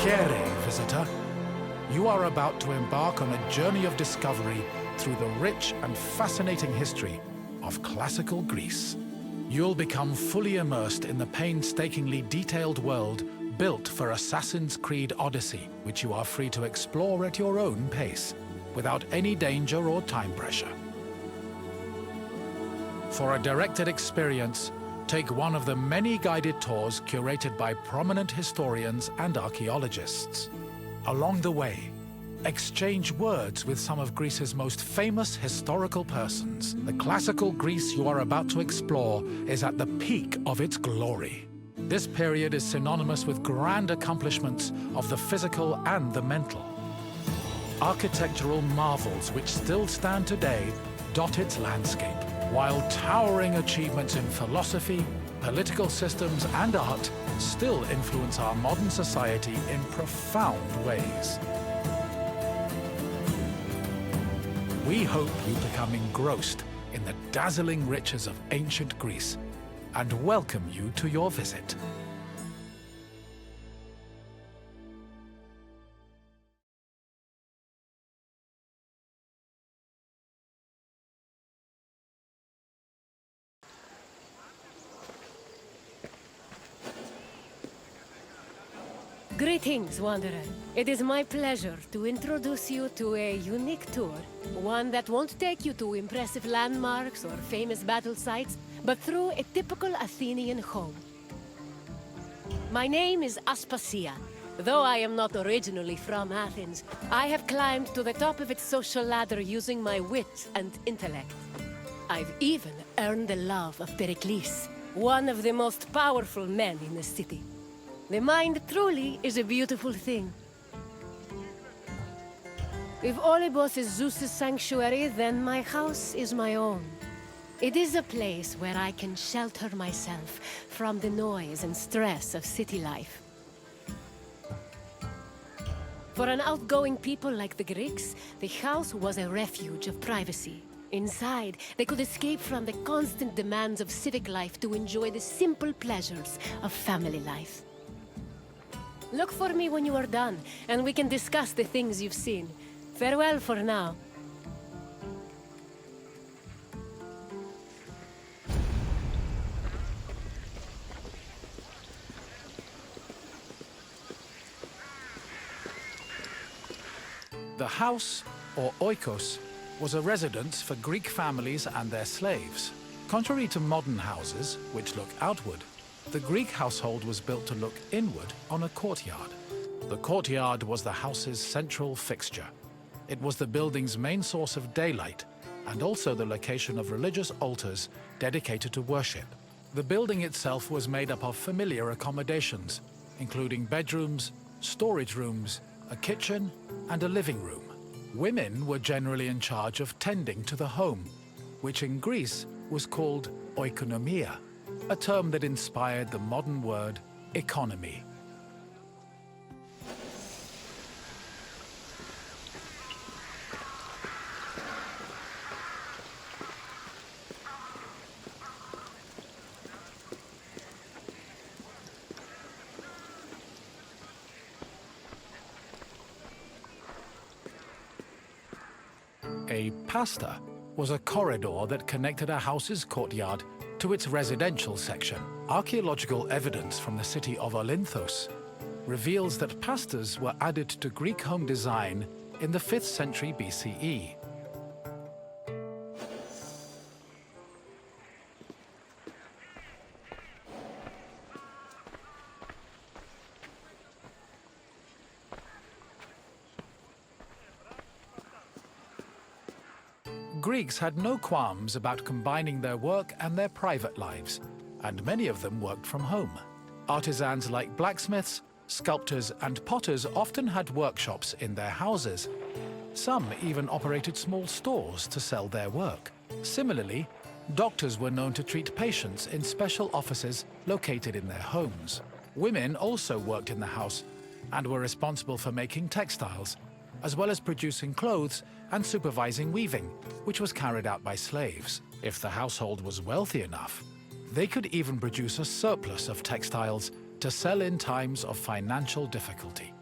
Piacere, visitor. You are about to embark on a journey of discovery through the rich and fascinating history of classical Greece. You'll become fully immersed in the painstakingly detailed world built for Assassin's Creed Odyssey, which you are free to explore at your own pace, without any danger or time pressure. For a directed experience, take one of the many guided tours curated by prominent historians and archaeologists. Along the way, exchange words with some of Greece's most famous historical persons. The classical Greece you are about to explore is at the peak of its glory. This period is synonymous with grand accomplishments of the physical and the mental. Architectural marvels which still stand today dot its landscape, while towering achievements in philosophy, political systems, and art still influence our modern society in profound ways. We hope you become engrossed in the dazzling riches of ancient Greece and welcome you to your visit. Greetings, Wanderer. It is my pleasure to introduce you to a unique tour. One that won't take you to impressive landmarks or famous battle sites, but through a typical Athenian home. My name is Aspasia. Though I am not originally from Athens, I have climbed to the top of its social ladder using my wit and intellect. I've even earned the love of Pericles, one of the most powerful men in the city. The mind truly is a beautiful thing. If Olympus is Zeus's sanctuary, then my house is my own. It is a place where I can shelter myself from the noise and stress of city life. For an outgoing people like the Greeks, the house was a refuge of privacy. Inside, they could escape from the constant demands of civic life to enjoy the simple pleasures of family life. Look for me when you are done, and we can discuss the things you've seen. Farewell for now. The house, or oikos, was a residence for Greek families and their slaves. Contrary to modern houses, which look outward, the Greek household was built to look inward on a courtyard. The courtyard was the house's central fixture. It was the building's main source of daylight and also the location of religious altars dedicated to worship. The building itself was made up of familiar accommodations, including bedrooms, storage rooms, a kitchen, and a living room. Women were generally in charge of tending to the home, which in Greece was called oikonomia, a term that inspired the modern word economy. A pasta was a corridor that connected a house's courtyard to its residential section. Archaeological evidence from the city of Olynthos reveals that pastas were added to Greek home design in the 5th century BCE. Greeks had no qualms about combining their work and their private lives, and many of them worked from home. Artisans like blacksmiths, sculptors, and potters often had workshops in their houses. Some even operated small stores to sell their work. Similarly, doctors were known to treat patients in special offices located in their homes. Women also worked in the house and were responsible for making textiles, as well as producing clothes and supervising weaving, which was carried out by slaves. If the household was wealthy enough, they could even produce a surplus of textiles to sell in times of financial difficulty.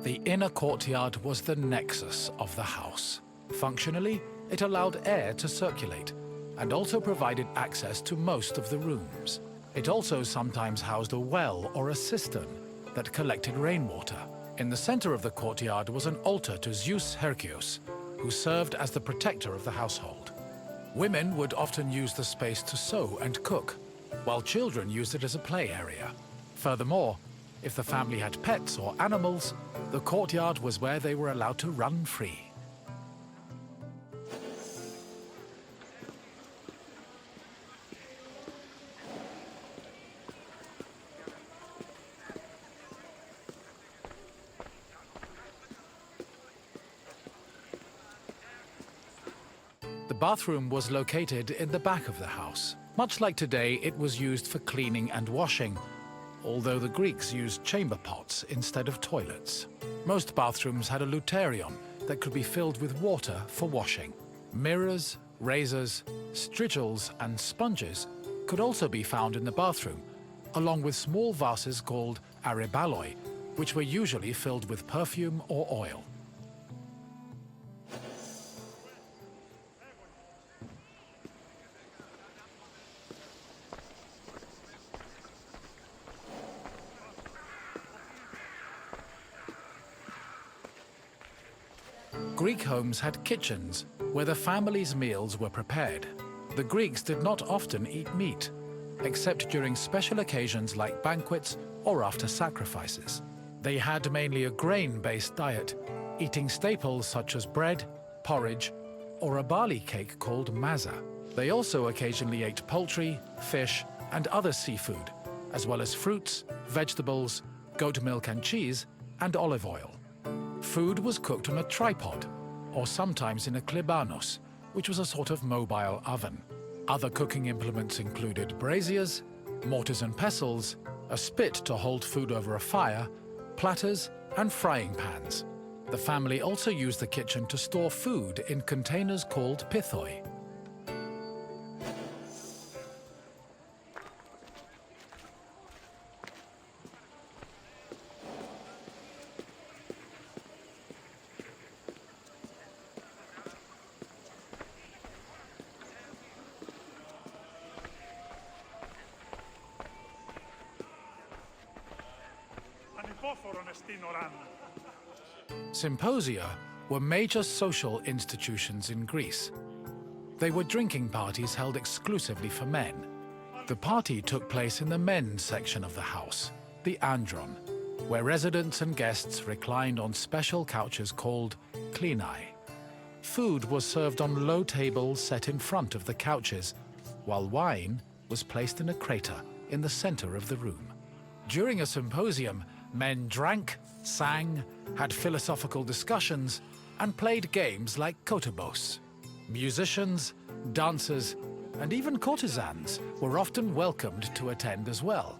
The inner courtyard was the nexus of the house. Functionally, it allowed air to circulate and also provided access to most of the rooms. It also sometimes housed a well or a cistern that collected rainwater. In the center of the courtyard was an altar to Zeus Hercules, who served as the protector of the household. Women would often use the space to sew and cook, while children used it as a play area. Furthermore, if the family had pets or animals, the courtyard was where they were allowed to run free. The bathroom was located in the back of the house. Much like today, it was used for cleaning and washing, although the Greeks used chamber pots instead of toilets. Most bathrooms had a luterion that could be filled with water for washing. Mirrors, razors, strigils, and sponges could also be found in the bathroom, along with small vases called arebaloi, which were usually filled with perfume or oil. Greek homes had kitchens where the family's meals were prepared. The Greeks did not often eat meat, except during special occasions like banquets or after sacrifices. They had mainly a grain-based diet, eating staples such as bread, porridge, or a barley cake called maza. They also occasionally ate poultry, fish, and other seafood, as well as fruits, vegetables, goat milk and cheese, and olive oil. Food was cooked on a tripod, or sometimes in a klibanos, which was a sort of mobile oven. Other cooking implements included braziers, mortars and pestles, a spit to hold food over a fire, platters, and frying pans. The family also used the kitchen to store food in containers called pithoi. Symposia were major social institutions in Greece. They were drinking parties held exclusively for men. The party took place in the men's section of the house, the andron, where residents and guests reclined on special couches called klinai. Food was served on low tables set in front of the couches, while wine was placed in a crater in the center of the room. During a symposium, men drank, sang, had philosophical discussions, and played games like kotobos. Musicians, dancers, and even courtesans were often welcomed to attend as well.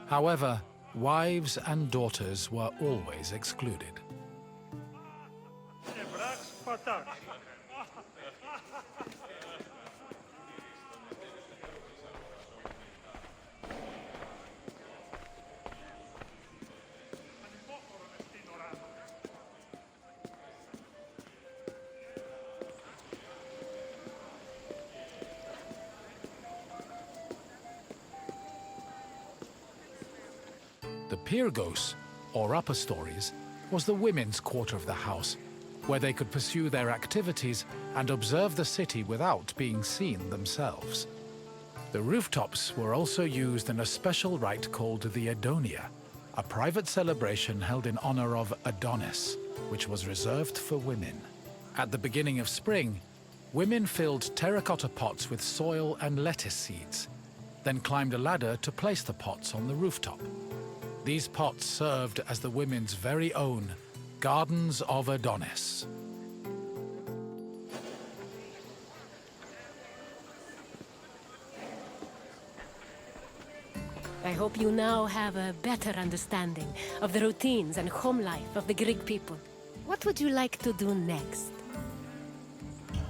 However, wives and daughters were always excluded. The Pyrgos, or upper stories, was the women's quarter of the house, where they could pursue their activities and observe the city without being seen themselves. The rooftops were also used in a special rite called the Adonia, a private celebration held in honor of Adonis, which was reserved for women. At the beginning of spring, women filled terracotta pots with soil and lettuce seeds, then climbed a ladder to place the pots on the rooftop. These pots served as the women's very own Gardens of Adonis. I hope you now have a better understanding of the routines and home life of the Greek people. What would you like to do next?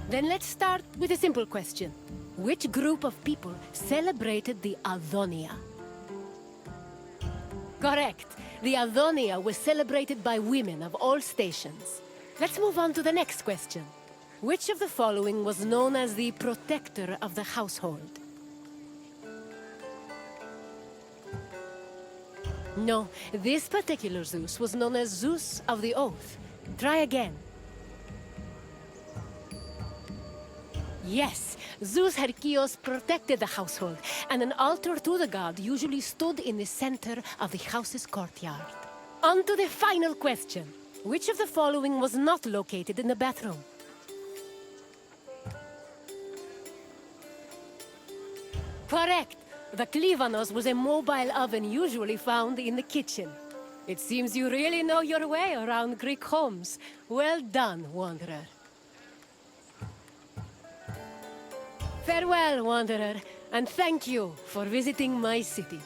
Then let's start with a simple question. Which group of people celebrated the Adonia? Correct. the Adhonia was celebrated by women of all stations. Let's move on to the next question. Which of the following was known as the protector of the household? No, this particular Zeus was known as Zeus of the Oath. Try again. Yes, Zeus Herkios protected the household, and an altar to the god usually stood in the center of the house's courtyard. On to the final question. Which of the following was not located in the bathroom? Correct! The Klivanos was a mobile oven usually found in the kitchen. It seems you really know your way around Greek homes. Well done, Wanderer. Farewell, Wanderer, and thank you for visiting my city.